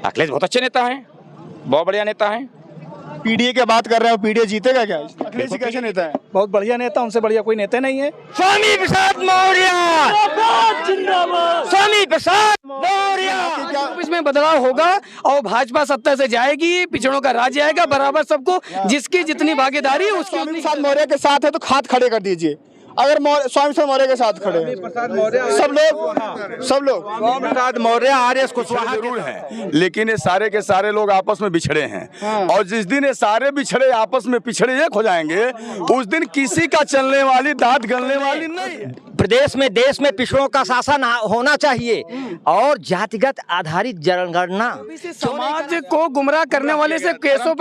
अखिलेश बहुत अच्छे नेता हैं, बहुत बढ़िया नेता हैं। पीडीए की बात कर रहे हो, पीडीए जीतेगा क्या? अखिलेश जी कैसे नेता है? बहुत बढ़िया नेता, उनसे बढ़िया कोई नेता नहीं है। स्वामी प्रसाद मौर्य, स्वामी प्रसाद मौर्य। इसमें बदलाव होगा और भाजपा सत्ता से जाएगी, पिछड़ों का राज्य आएगा, बराबर सबको जिसकी जितनी भागीदारी है उसकी स्वामी प्रसाद मौर्य के साथ है तो हाथ खड़े कर दीजिए। अगर स्वामी प्रसाद मौर्य के साथ खड़े हैं सब लोग स्वामी प्रसाद मौर्य आरएस कुशवाहा जरूर है, लेकिन ये सारे के सारे लोग आपस में बिछड़े हैं। और जिस दिन ये सारे बिछड़े आपस में पिछड़े एक हो जाएंगे, उस दिन किसी का चलने वाली दांत गलने वाली नहीं। प्रदेश में देश में पिछड़ों का शासन होना चाहिए और जातिगत आधारित जनगणना। समाज को गुमराह करने वाले से केशव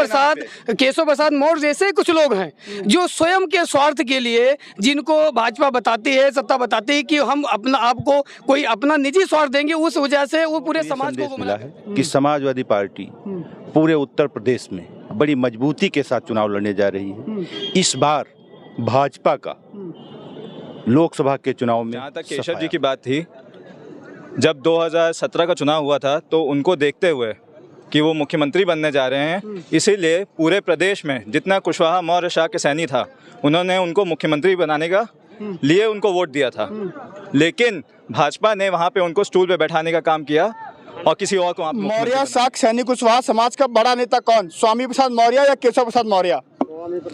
प्रसाद मौर्य जैसे कुछ लोग हैं जो स्वयं के स्वार्थ के लिए, जिनको भाजपा बताती है, सत्ता बताती है कि हम अपना आपको कोई अपना निजी स्वार्थ देंगे, उस वजह से वो पूरे समाज को मिला है कि समाजवादी पार्टी पूरे उत्तर प्रदेश में बड़ी मजबूती के साथ चुनाव लड़ने जा रही है। इस बार भाजपा का लोकसभा के चुनाव में, जहाँ तक केशव जी की बात थी, जब 2017 का चुनाव हुआ था तो उनको देखते हुए कि वो मुख्यमंत्री बनने जा रहे हैं, इसीलिए पूरे प्रदेश में जितना कुशवाहा मौर्य शाह के सैनी था, उन्होंने उनको मुख्यमंत्री बनाने का लिए उनको वोट दिया था। लेकिन भाजपा ने वहाँ पे उनको स्टूल पे बैठाने का काम किया और किसी और को। मौर्य शाह सैनी कुशवाहा समाज का बड़ा नेता कौन, स्वामी प्रसाद मौर्य या केशव प्रसाद मौर्य?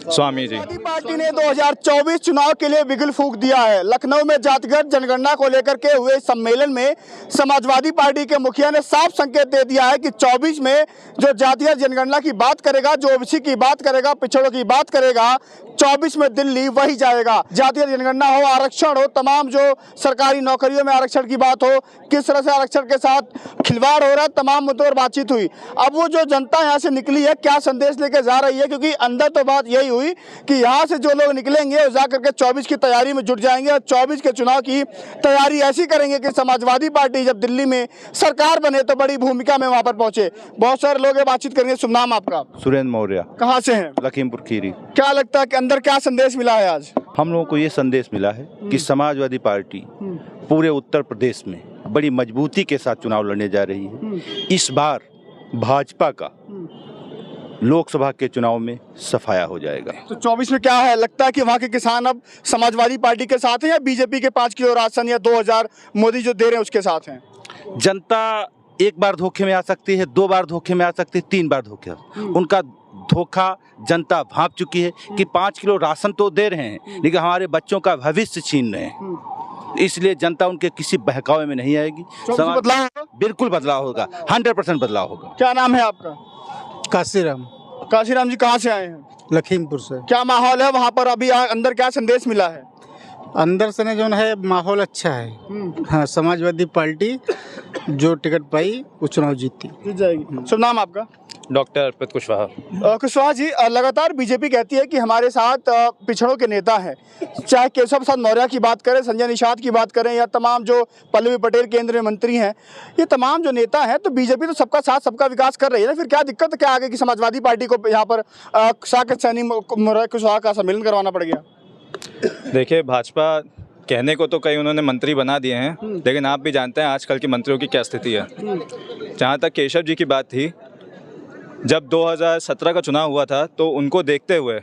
स्वामी जी। पार्टी ने 2024 चुनाव के लिए बिगुल फूंक दिया है। लखनऊ में जातिगत जनगणना को लेकर के हुए सम्मेलन में समाजवादी पार्टी के मुखिया ने साफ संकेत दे दिया है कि 24 में जो जातीय जनगणना की बात करेगा, जो ओबीसी की बात करेगा, पिछड़ों की बात करेगा, 24 में दिल्ली वही जाएगा। जातीय जनगणना हो, आरक्षण हो, तमाम जो सरकारी नौकरियों में आरक्षण की बात हो, किस तरह से आरक्षण के साथ खिलवाड़ हो रहा है, तमाम मुद्दों पर बातचीत हुई। अब वो जो जनता यहाँ से निकली है, क्या संदेश लेके जा रही है? क्योंकि अंदर तो बात यही हुई कि यहाँ से जो लोग निकलेंगे जाकर के 24 की तैयारी में जुट जाएंगे और 24 के चुनाव की तैयारी ऐसी करेंगे कि समाजवादी पार्टी जब दिल्ली में सरकार बने तो बड़ी भूमिका में वहां पर पहुंचे। बहुत सारे लोग बातचीत करेंगे। शुभ नाम आपका? सुरेंद्र मौर्य। कहाँ से हैं? लखीमपुर खीरी। क्या लगता है कि अंदर क्या संदेश मिला है आज? हम लोगों को ये संदेश मिला है कि समाजवादी पार्टी पूरे उत्तर प्रदेश में बड़ी मजबूती के साथ चुनाव लड़ने जा रही है। इस बार भाजपा का लोकसभा के चुनाव में सफाया हो जाएगा। तो 24 में क्या है, लगता है कि वहाँ के किसान अब समाजवादी पार्टी के साथ हैं या बीजेपी के 5 किलो राशन या 2000 मोदी जो दे रहे हैं उसके साथ हैं? जनता एक बार धोखे में आ सकती है, 2 बार धोखे में आ सकती है, 3 बार धोखे। उनका धोखा जनता भांप चुकी है कि 5 किलो राशन तो दे रहे हैं लेकिन हमारे बच्चों का भविष्य छीन रहे हैं। इसलिए जनता उनके किसी बहकावे में नहीं आएगी। बदलाव बिल्कुल बदलाव होगा, 100% बदलाव होगा। क्या नाम है आपका? काशीराम जी। कहाँ से आए हैं? लखीमपुर से। क्या माहौल है वहाँ पर अभी? अंदर क्या संदेश मिला है? अंदर से जो है माहौल अच्छा है। हाँ, समाजवादी पार्टी जो टिकट पाई वो चुनाव जीत जाएगी। शुभ नाम आपका? डॉक्टर अर्पित कुशवाहा। कुशवाहा जी, लगातार बीजेपी कहती है कि हमारे साथ पिछड़ों के नेता हैं, चाहे केशव प्रसाद मौर्य की बात करें, संजय निषाद की बात करें या तमाम जो पल्लवी पटेल केंद्रीय मंत्री हैं, ये तमाम जो नेता हैं, तो बीजेपी तो सबका साथ सबका विकास कर रही है ना। फिर क्या दिक्कत क्या आ गई कि समाजवादी पार्टी को यहाँ पर साकेत सैनी मौर्य कुशवाहा का सम्मेलन करवाना पड़ गया? देखिए, भाजपा कहने को तो कई उन्होंने मंत्री बना दिए हैं, लेकिन आप भी जानते हैं आजकल की मंत्रियों की क्या स्थिति है। जहाँ तक केशव जी की बात थी, जब 2017 का चुनाव हुआ था तो उनको देखते हुए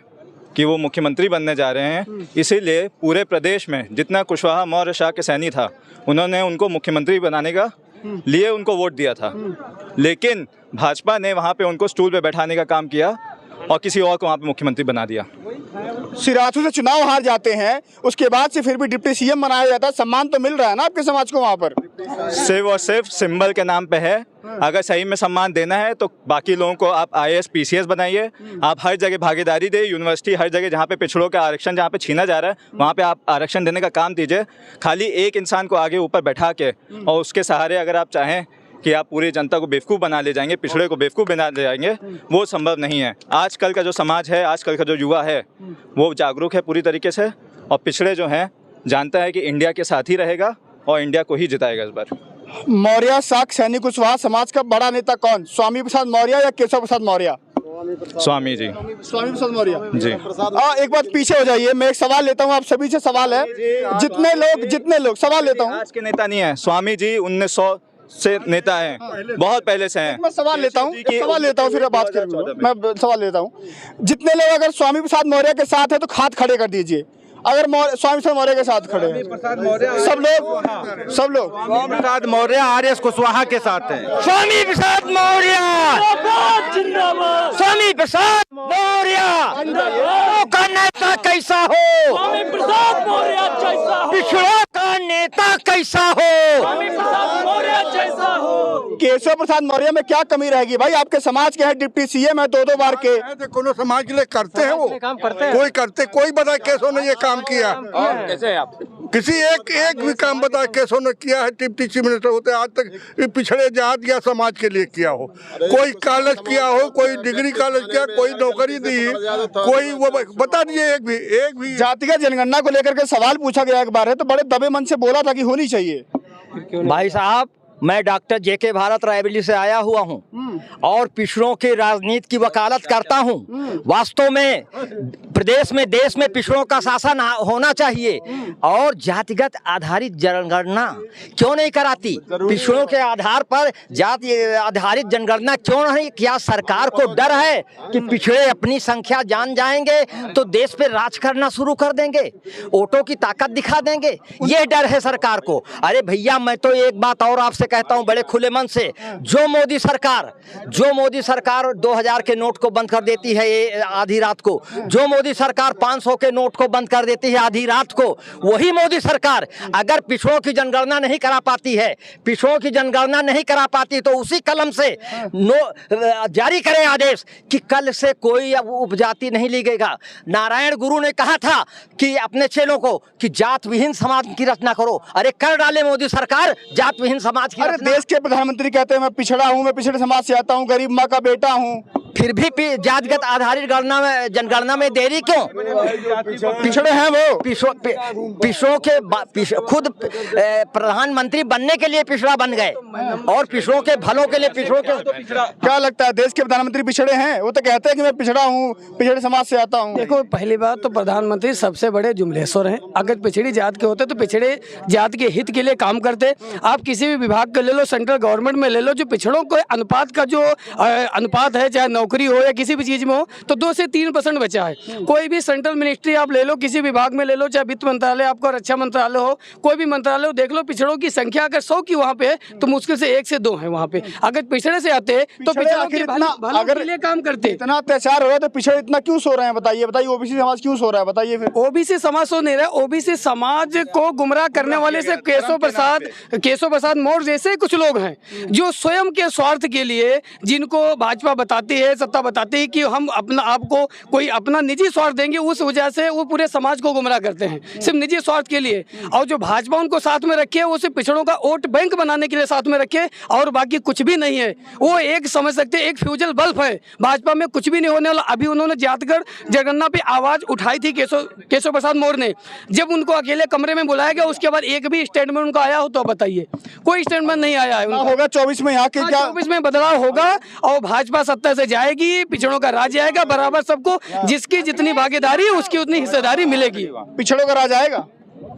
कि वो मुख्यमंत्री बनने जा रहे हैं, इसीलिए पूरे प्रदेश में जितना कुशवाहा मौर्य शाह के सैनी था, उन्होंने उनको मुख्यमंत्री बनाने का लिए उनको वोट दिया था। लेकिन भाजपा ने वहाँ पे उनको स्टूल पे बैठाने का काम किया और किसी और को वहाँ पे मुख्यमंत्री बना दिया। सिराथू से चुनाव हार जाते हैं, उसके बाद से फिर भी डिप्टी सीएम बनाया जाता है, सम्मान तो मिल रहा है ना आपके समाज को वहाँ पर? सिर्फ और सिर्फ सिंबल के नाम पे है। अगर सही में सम्मान देना है तो बाकी लोगों को आप IAS PCS बनाइए, आप हर जगह भागीदारी दे, यूनिवर्सिटी हर जगह जहाँ पे पिछड़ों का आरक्षण जहाँ पे छीना जा रहा है वहाँ पे आप आरक्षण देने का काम दीजिए। खाली एक इंसान को आगे ऊपर बैठा के और उसके सहारे अगर आप चाहें कि आप पूरी जनता को बेवकूफ़ बना ले जाएंगे, पिछड़े को बेवकूफ़ बना ले जाएंगे, वो संभव नहीं है। आजकल का जो समाज है, आजकल का जो युवा है, वो जागरूक है पूरी तरीके से और पिछड़े जो हैं जानता है कि इंडिया के साथ ही रहेगा और इंडिया को ही जिताएगा इस बार। मौर्य शाह सैनी कुशवाहा समाज का बड़ा नेता कौन, स्वामी प्रसाद मौर्य या केशव प्रसाद मौर्य? स्वामी जी। स्वामी प्रसाद मौर्य जी। एक बात पीछे हो जाइए, मैं एक सवाल लेता हूँ, आप सभी से सवाल है। जितने लोग सवाल लेता हूँ। आज के नेता नहीं है स्वामी जी। से नेता हैं, बहुत पहले से हैं। मैं सवाल लेता हूँ फिर बात करेंगे। मैं सवाल लेता हूँ, जितने लोग अगर स्वामी प्रसाद मौर्य के साथ है तो हाथ खड़े कर दीजिए। अगर स्वामी प्रसाद मौर्य के साथ खड़े हैं सब लोग स्वामी प्रसाद मौर्य आरएस कुशवाहा के साथ हैं। स्वामी प्रसाद मौर्य, स्वामी प्रसाद मौर्य का नेता कैसा हो, स्वामी प्रसाद मौर्य जैसा हो, पिछड़ों का नेता कैसा हो, स्वामी प्रसाद मौर्य जैसा हो। केशव प्रसाद मौर्य में क्या कमी रहेगी भाई? आपके समाज के हैं, डिप्टी सीएम है 2-2 बार के। कोनो समाज के लिए करते हैं, वो कोई बता केशव ने ये काम किया? कैसे आप किसी एक भी काम बता केशव ने किया है? डिप्टी चीफ मिनिस्टर होते आज तक पिछड़े जात या समाज के लिए किया हो? कोई कॉलेज किया हो, कोई डिग्री कॉलेज किया, कोई नौकरी दी, कोई वो बता दीजिए एक भी। जातिगत जनगणना को लेकर के सवाल पूछा गया एक बार है तो बड़े दबे मन से बोला था कि होनी चाहिए। भाई साहब, मैं डॉक्टर जेके भारत रायबरेली से आया हुआ हूं और पिछड़ों की राजनीति की वकालत करता हूं। वास्तव में प्रदेश में, देश में पिछड़ों का शासन होना चाहिए और जातिगत आधारित जनगणना क्यों नहीं कराती? पिछड़ों के आधार पर जाति आधारित जनगणना क्यों नहीं? क्या सरकार को डर है कि पिछड़े अपनी संख्या जान जाएंगे तो देश पे राज करना शुरू कर देंगे, वोटों की ताकत दिखा देंगे? ये डर है सरकार को। अरे भैया, मैं तो एक बात और आपसे कहता हूं बड़े खुले मन से, जो मोदी सरकार 2000 के नोट को बंद कर देती है ये आधी रात को, जो मोदी सरकार 500 के नोट को बंद कर देती है आधी रात को, वही मोदी सरकार अगर पिछड़ों की जनगणना नहीं करा पाती तो उसी कलम से जारी करें आदेश कि कल से कोई अब उपजाति नहीं लिखेगा। नारायण गुरु ने कहा था कि अपने चेलों को कि जात विहीन समाज की रचना करो। अरे कर डाले मोदी सरकार जात विहीन समाज की। अरे देश के प्रधानमंत्री कहते हैं मैं पिछड़ा हूँ, मैं पिछड़े समाज से आता हूँ, गरीब माँ का बेटा हूँ, फिर भी जातिगत आधारित जनगणना में देरी क्यों? पिछड़े हैं वो। पिछड़ों के खुद प्रधानमंत्री बनने के लिए पिछड़ा बन गए और पिछड़ों के भलों के लिए पिछड़ों के। क्या लगता है देश के प्रधानमंत्री पिछड़े हैं? वो तो कहते हैं कि मैं पिछड़ा हूँ, पिछड़े समाज से आता हूँ। देखो, पहली बात तो प्रधानमंत्री सबसे बड़े जुमलेश्वर हैं। अगर पिछड़ी जात के होते तो पिछड़े जात के हित के लिए काम करते। आप किसी भी विभाग को ले लो, सेंट्रल गवर्नमेंट में ले लो, जो पिछड़ों को अनुपात का जो अनुपात है, चाहे नौकरी हो या किसी भी चीज में हो, तो 2 से 3% बचा है। कोई भी सेंट्रल मिनिस्ट्री आप ले लो, किसी विभाग में ले लो, चाहे वित्त मंत्रालय आपका, रक्षा मंत्रालय हो, कोई भी मंत्रालय हो, देख लो पिछड़ों की संख्या अगर 100 की वहाँ पे है तो मुश्किल से 1 से 2 है वहाँ पे। अगर पिछड़े से आते तो पिछड़ों के भलों के लिए काम करते। इतना अत्याचार हो रहा है तो पिछड़े इतना क्यों सो रहे हैं? बताइए ओबीसी समाज क्यों सो रहा है? बताइए फिर। ओबीसी समाज सो नहीं रहा। ओबीसी समाज को गुमराह करने वाले से केशव प्रसाद मौर्य जैसे कुछ लोग हैं जो स्वयं के स्वार्थ के लिए, जिनको भाजपा बताती है, सत्ता बताती है कि हम अपना आपको कोई अपना निजी स्वार्थ देंगे, उस वजह से वो पूरे समाज को गुमराह करते हैं सिर्फ निजी स्वार्थ के लिए। और जो भाजपा उनको साथ में रखे वो सिर्फ पिछड़ों का वोट बैंक बनाने के लिए साथ में रखे और बाकी कुछ भी नहीं है। वो एक समझ सकते एक फ्यूजल बल्ब है, भाजपा में कुछ भी नहीं होने वाला। अभी उन्होंने जातगढ़ जनगणना पे आवाज उठाई थी केशव प्रसाद मौर्य ने, जब उनको अकेले कमरे में बुलाया गया उसके बाद एक भी स्टेटमेंट उनका आया हो तो बताइए? कोई स्टेटमेंट नहीं आया है। होगा 24 में, यहाँ के क्या 24 में बदलाव होगा और भाजपा सत्ता से जाएगी, पिछड़ों का राज आएगा बराबर। सबको जिसकी जितनी भागीदारी है उसकी उतनी हिस्सेदारी मिलेगी। पिछड़ों का राज आएगा।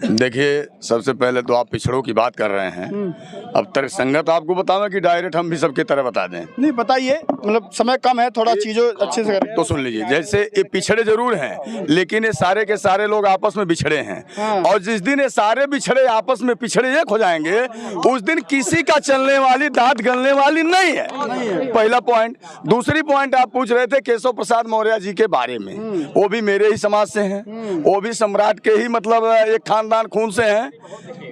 देखिए, सबसे पहले तो आप पिछड़ों की बात कर रहे हैं, अब तर्कसंगत आपको बताना कि डायरेक्ट हम भी सबकी तरह बता दें? नहीं बताइए, मतलब समय कम है, थोड़ा चीजों अच्छे से करें। तो सुन लीजिए, जैसे ये पिछड़े जरूर हैं लेकिन ये सारे के सारे लोग आपस में बिछड़े हैं और जिस दिन ये सारे बिछड़े आपस में पिछड़े एक हो जाएंगे उस दिन किसी का चलने वाली दांत गलने वाली नहीं है। पहला पॉइंट। दूसरी पॉइंट आप पूछ रहे थे केशव प्रसाद मौर्य जी के बारे में, वो भी मेरे ही समाज से हैं, वो भी सम्राट के ही मतलब एक खानदान खून से हैं।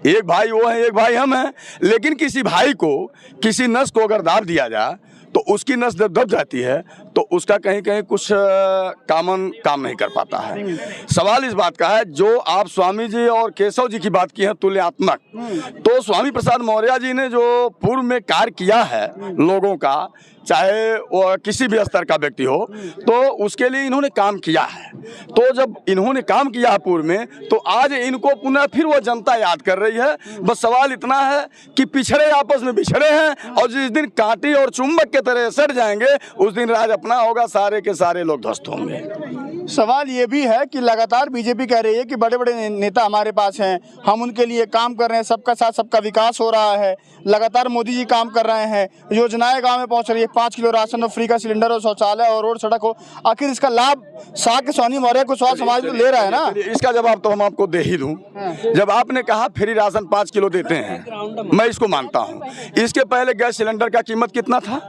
एक भाई वो है, एक भाई हम हैं। लेकिन किसी भाई को, किसी नस को अगर दाब दिया जाए तो उसकी नस जब दब जाती है तो उसका कहीं कहीं कुछ काम नहीं कर पाता है। सवाल इस बात का है, जो आप स्वामी जी और केशव जी की बात की है तुल्यात्मक, तो स्वामी प्रसाद मौर्य जी ने जो पूर्व में कार्य किया है लोगों का, चाहे वो किसी भी स्तर का व्यक्ति हो, तो उसके लिए इन्होंने काम किया है। तो जब इन्होंने काम किया है पूर्व में, तो आज इनको पुनः फिर वो जनता याद कर रही है। बस सवाल इतना है कि पिछड़े आपस में बिछड़े हैं और जिस दिन कांटे और चुंबक के तरह सट जाएंगे उस दिन राज अपना होगा, सारे के सारे लोग ध्वस्त होंगे। सवाल ये भी है कि लगातार बीजेपी कह रही है कि बड़े बड़े नेता हमारे पास हैं, हम उनके लिए काम कर रहे हैं, सबका साथ सबका विकास हो रहा है, लगातार मोदी जी काम कर रहे हैं, योजनाएं गांव में पहुंच रही है, 5 किलो राशन और फ्री का सिलेंडर और शौचालय और रोड सड़क हो। आखिर इसका लाभ साग सोनी मौर्य कुशवाहा समाज तो ले रहा है ना। इसका जवाब तो हम आपको दे ही दूं। जब आपने कहा फ्री राशन 5 किलो देते हैं, मैं इसको मानता हूं। इसके पहले गैस सिलेंडर का कीमत कितना था,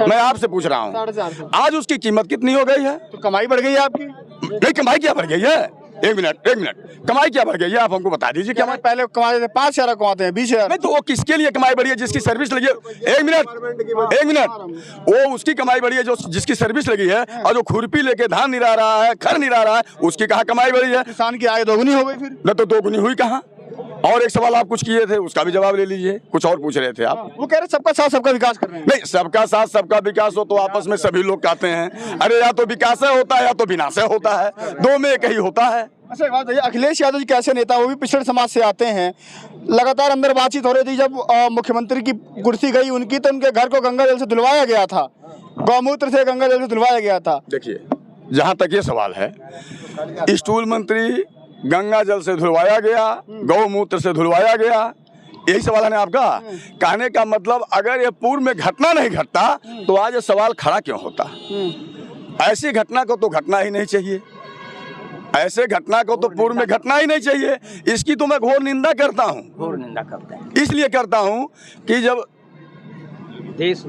मैं आपसे पूछ रहा हूँ, आज उसकी कीमत कितनी हो गई है? तो कमाई बढ़ गई है आपकी? नहीं, कमाई क्या बढ़ गई है? एक मिनट, कमाई क्या बढ़ गई है, आप हमको बता दीजिए। कमाई पहले कमाते थे 5,000 कमाते हैं 20,000। नहीं, तो वो किसके लिए कमाई बढ़ी है? जिसकी सर्विस लगी है। एक मिनट, वो उसकी कमाई बढ़ी है जो जिसकी सर्विस लगी है, और जो खुरपी लेके धान निरा रहा है, खर निरा रहा है, उसकी कहाँ कमाई बढ़ी है? किसान की आय दोगुनी हो गई फिर? न तो दोगुनी हुई कहाँ। और एक सवाल आप कुछ किए थे, उसका भी जवाब ले लीजिए। कुछ और पूछ रहे थे आप। वो कह रहे सबका साथ सबका विकास कर रहे हैं। नहीं, सबका साथ सबका विकास हो तो आपस में सभी लोग कहते हैं अरे या तो विकास होता है या तो विनाश होता है, दो में एक ही होता है। अच्छा, एक बात बताइए, अखिलेश यादव जी कैसे नेता, वो भी पिछड़े समाज से आते हैं, लगातार अंदर बातचीत हो रही थी जब मुख्यमंत्री की कुर्सी गई उनकी, तो उनके घर को गंगा जल से धुलवाया गया था, गौमूत्र से गंगा जल से धुलवाया गया था। देखिए, जहाँ तक ये सवाल है, स्टूल मंत्री गंगा जल से धुलवाया गया, गौमूत्र से धुलवाया गया, यही सवाल है ना आपका? कहने का मतलब अगर ये पूर्व में घटना नहीं घटता तो आज ये सवाल खड़ा क्यों होता? ऐसी घटना को तो घटना ही नहीं चाहिए, ऐसे घटना को तो पूर्व में घटना ही नहीं चाहिए। इसकी तो मैं घोर निंदा करता हूँ। घोर निंदा करते हैं। इसलिए करता हूँ कि जब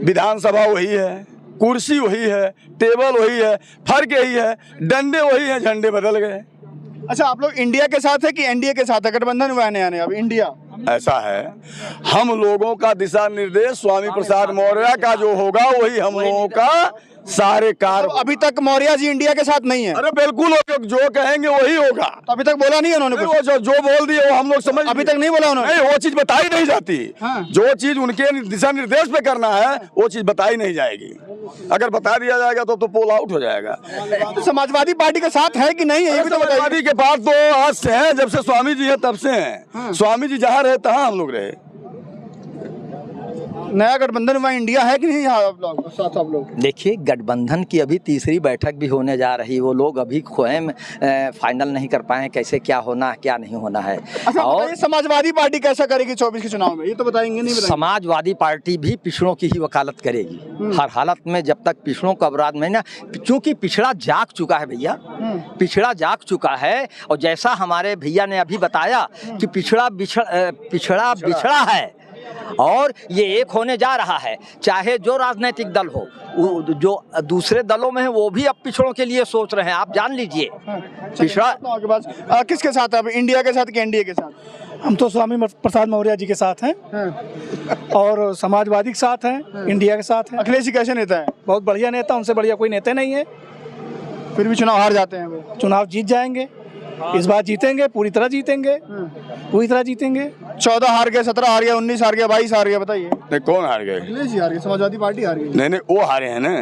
विधानसभा वही है, कुर्सी वही है, टेबल वही है, फर्क यही है, डंडे वही है, झंडे बदल गए। अच्छा, आप लोग इंडिया के साथ है कि एनडीए के साथ है? गठबंधन हुआ है नया नया अब इंडिया। ऐसा है, हम लोगों का दिशा निर्देश स्वामी प्रसाद मौर्य का जो होगा वही हम लोगों का सारे कार्य। तो अभी तक मौर्य जी इंडिया के साथ नहीं है? अरे बिल्कुल, जो कहेंगे वही होगा। तो अभी तक बोला नहीं है उन्होंने कुछ? वो जो बोल दिए वो हम लोग समझ, अभी तक नहीं बोला उन्होंने? नहीं, वो चीज बताई नहीं जाती। हाँ। जो चीज उनके दिशा निर्देश पे करना है वो चीज बताई नहीं जाएगी। अगर बता दिया जाएगा तो पोल आउट हो जाएगा। तो समाजवादी पार्टी के साथ है कि नहीं है ये भी तो बताइए। समाजवादी के पास तो आज से है, जब से स्वामी जी है तब से हैं। स्वामी जी जहाँ रहे तहाँ हम लोग रहे। नया गठबंधन हुआ इंडिया है कि नहीं आप लोग? देखिए, गठबंधन की अभी तीसरी बैठक भी होने जा रही, वो लोग अभी स्वयं फाइनल नहीं कर पाए कैसे क्या होना है क्या नहीं होना है। अच्छा, और समाजवादी पार्टी कैसा करेगी 24 के चुनाव में, ये तो बताएंगे नहीं? समाजवादी पार्टी भी पिछड़ों की ही वकालत करेगी हर हालत में, जब तक पिछड़ों का अपराध में ना, क्योंकि पिछड़ा जाग चुका है भैया, पिछड़ा जाग चुका है। और जैसा हमारे भैया ने अभी बताया कि पिछड़ा बिछड़ा है और ये एक होने जा रहा है। चाहे जो राजनीतिक दल हो, जो दूसरे दलों में है वो भी अब पिछड़ों के लिए सोच रहे हैं, आप जान लीजिए। पिछड़ा किसके साथ है, अब इंडिया के साथ कि एनडीए के साथ? हम तो स्वामी प्रसाद मौर्य जी के साथ हैं और समाजवादी के साथ हैं, इंडिया के साथ हैं। अखिलेश जी कैसे नेता है? बहुत बढ़िया नेता, उनसे बढ़िया कोई नेता नहीं है। फिर भी चुनाव हार जाते हैं वो। चुनाव जीत जाएंगे, इस बार जीतेंगे, पूरी तरह जीतेंगे, पूरी तरह जीतेंगे। 14 हार गए, 17 हार गया, 19 हार गया, 22 हार गया, बताइए। नहीं, कौन हार गए? अखिलेश जी हार गए, समाजवादी पार्टी हार गई। नहीं, वो हारे हैं ना।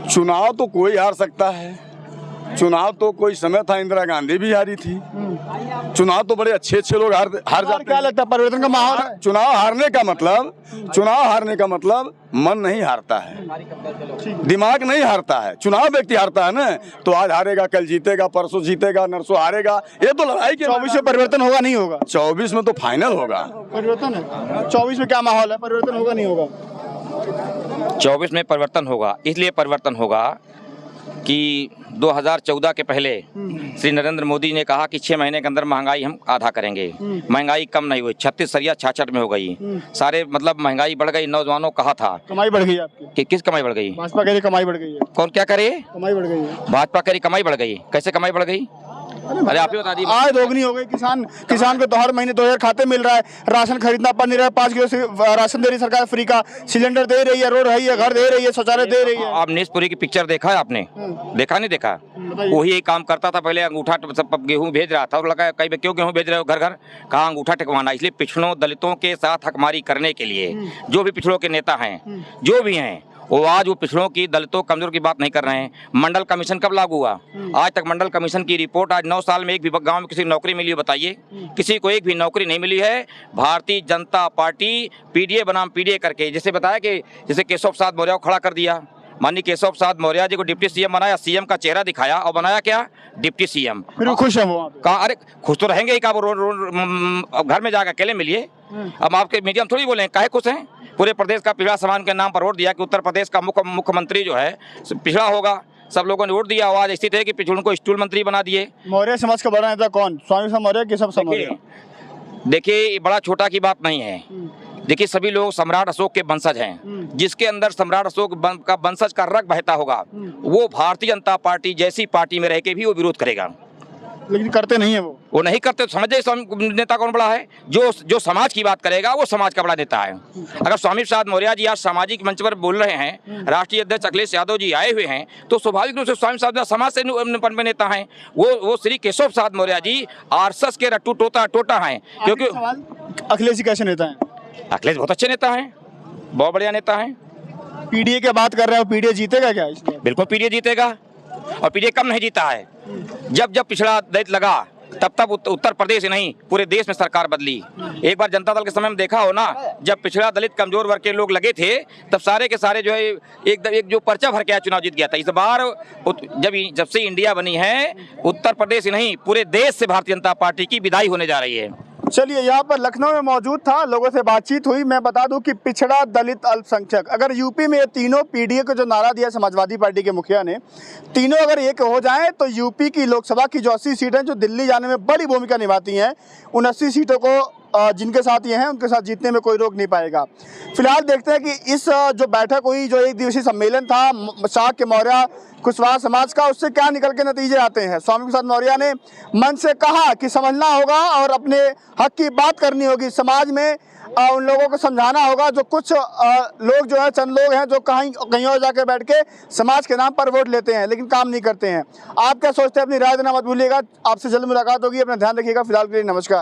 चुनाव तो कोई हार सकता है, चुनाव तो कोई समय था इंदिरा गांधी भी हारी थी। चुनाव तो बड़े अच्छे लोग हार जाते। क्या लगता है परिवर्तन का माहौल है? चुनाव हारने का मतलब मन नहीं हारता है, दिमाग नहीं हारता है। चुनाव व्यक्ति हारता है ना, तो आज हारेगा, कल जीतेगा, परसों जीतेगा, नरसों हारेगा। ये तो लड़ाई के 24 में परिवर्तन होगा नहीं होगा? 24 में तो फाइनल होगा। परिवर्तन है 24 में, क्या माहौल है, परिवर्तन होगा नहीं होगा? 24 में परिवर्तन होगा, इसलिए परिवर्तन होगा कि 2014 के पहले श्री नरेंद्र मोदी ने कहा कि 6 महीने के अंदर महंगाई हम आधा करेंगे। महंगाई कम नहीं हुई, 36 सरिया 66 में हो गई। सारे मतलब महंगाई बढ़ गई। नौजवानों कहा था कमाई बढ़ गई आपकी कि किस कमाई बढ़ गई? भाजपा कह रही कमाई बढ़ गई है। कौन क्या करे? कमाई बढ़ गई है। भाजपा कह रही कमाई बढ़ गई। कैसे कमाई बढ़ गई? अरे आप ही बता दीजिए। आय दोगुनी हो गई। किसान को तो हर महीने 2000 खाते मिल रहा है, राशन खरीदना पड़ नहीं रहा है, 5 किलो से राशन दे रही सरकार, फ्री का सिलेंडर दे रही है, रोड रही है, घर दे रही है, शौचालय दे रही है। आप नीसपुरी की पिक्चर देखा है आपने? देखा नहीं देखा? वही एक काम करता था पहले, अंगूठा गेहूं भेज रहा था और लगा कई क्यों गेहूं भेज रहे हो घर घर, कहा अंगूठा टिकवाना। इसलिए पिछड़ों दलितों के साथ हकमारी करने के लिए जो भी पिछड़ों के नेता हैं, जो भी हैं, वो आज वो पिछड़ों की, दलितों, कमजोर की बात नहीं कर रहे हैं। मंडल कमीशन कब लागू हुआ? आज तक मंडल कमीशन की रिपोर्ट, आज 9 साल में एक भी गांव में किसी नौकरी मिली? बताइए, किसी को एक भी नौकरी नहीं मिली है। भारतीय जनता पार्टी पीडीए बनाम पीडीए करके, जैसे बताया कि जैसे केशव प्रसाद मौर्य को खड़ा कर दिया, माननीय केशव प्रसाद मौर्य जी को डिप्टी सीएम बनाया, सीएम का चेहरा दिखाया और बनाया क्या, डिप्टी सीएम। फिर वो खुश है वो? कहा अरे खुश तो रहेंगे ही, कहा वो घर में जाकर अकेले मिलिए। अब आपके मीडियम थोड़ी बोले काहे खुश हैं। पूरे प्रदेश का पिछड़ा समाज के नाम पर वोट दिया कि उत्तर प्रदेश का मुख्यमंत्री जो है पिछड़ा होगा, सब लोगों ने वोट दिया। आज स्थिति है कि पिछड़ों को स्टूल मंत्री बना दिए। मौर्य समाज का बड़ा नेता कौन? स्वामी प्रसाद मौर्य, केशव प्रसाद मौर्य? देखिए बड़ा छोटा की बात नहीं है। देखिए सभी लोग सम्राट अशोक के वंशज हैं। जिसके अंदर सम्राट अशोक का वंशज का रग बहता होगा वो भारतीय जनता पार्टी जैसी पार्टी में रह के भी वो विरोध करेगा। लेकिन करते नहीं है वो नहीं करते। समझे नेता कौन बड़ा है? जो समाज की बात करेगा वो समाज का बड़ा नेता है। अगर स्वामी प्रसाद मौर्य जी आज सामाजिक मंच पर बोल रहे हैं, राष्ट्रीय अध्यक्ष अखिलेश यादव जी आए हुए हैं, तो स्वाभाविक रूप से स्वामी प्रसाद समाज से निपट नेता हैं। वो श्री केशव प्रसाद मौर्य जी आरएसएस के रट्टू टोटा हैं। क्योंकि अखिलेश जी कैसे नेता हैं? अखिलेश बहुत अच्छे नेता हैं, बहुत बढ़िया नेता हैं। पीडीए की बात कर रहे हो, पीडीए जीतेगा क्या इसमें? बिल्कुल पीडीए जीतेगा, और पीडीए कम नहीं जीता है। जब पिछड़ा दलित लगा तब उत्तर प्रदेश ही नहीं पूरे देश में सरकार बदली। एक बार जनता दल के समय में देखा हो ना, जब पिछड़ा दलित कमजोर वर्ग के लोग लगे थे तब सारे के सारे जो है एक जो पर्चा भर के चुनाव जीत गया था। इस बार जब से इंडिया बनी है उत्तर प्रदेश ही नहीं पूरे देश से भारतीय जनता पार्टी की विदाई होने जा रही है। चलिए, यहाँ पर लखनऊ में मौजूद था, लोगों से बातचीत हुई। मैं बता दूं कि पिछड़ा, दलित, अल्पसंख्यक, अगर यूपी में ये तीनों पीडीए को जो नारा दिया समाजवादी पार्टी के मुखिया ने, तीनों अगर एक हो जाएं तो यूपी की लोकसभा की जो 80 सीटें जो दिल्ली जाने में बड़ी भूमिका निभाती हैं, उन 80 सीटों को जिनके साथ ये हैं उनके साथ जीतने में कोई रोक नहीं पाएगा। फिलहाल देखते हैं कि इस जो बैठक हुई, जो एक दिवसीय सम्मेलन था शाक्य मौर्य कुशवाहा समाज का, उससे क्या निकल के नतीजे आते हैं। स्वामी प्रसाद मौर्य ने मन से कहा कि समझना होगा और अपने हक की बात करनी होगी। समाज में उन लोगों को समझाना होगा जो कुछ लोग जो है, चंद लोग हैं जो कहीं और जाके बैठ के समाज के नाम पर वोट लेते हैं लेकिन काम नहीं करते हैं। आप क्या सोचते हैं? अपनी राय देना मत भूलिएगा। आपसे जल्द मुलाकात होगी। अपना ध्यान रखिएगा। फिलहाल के लिए नमस्कार।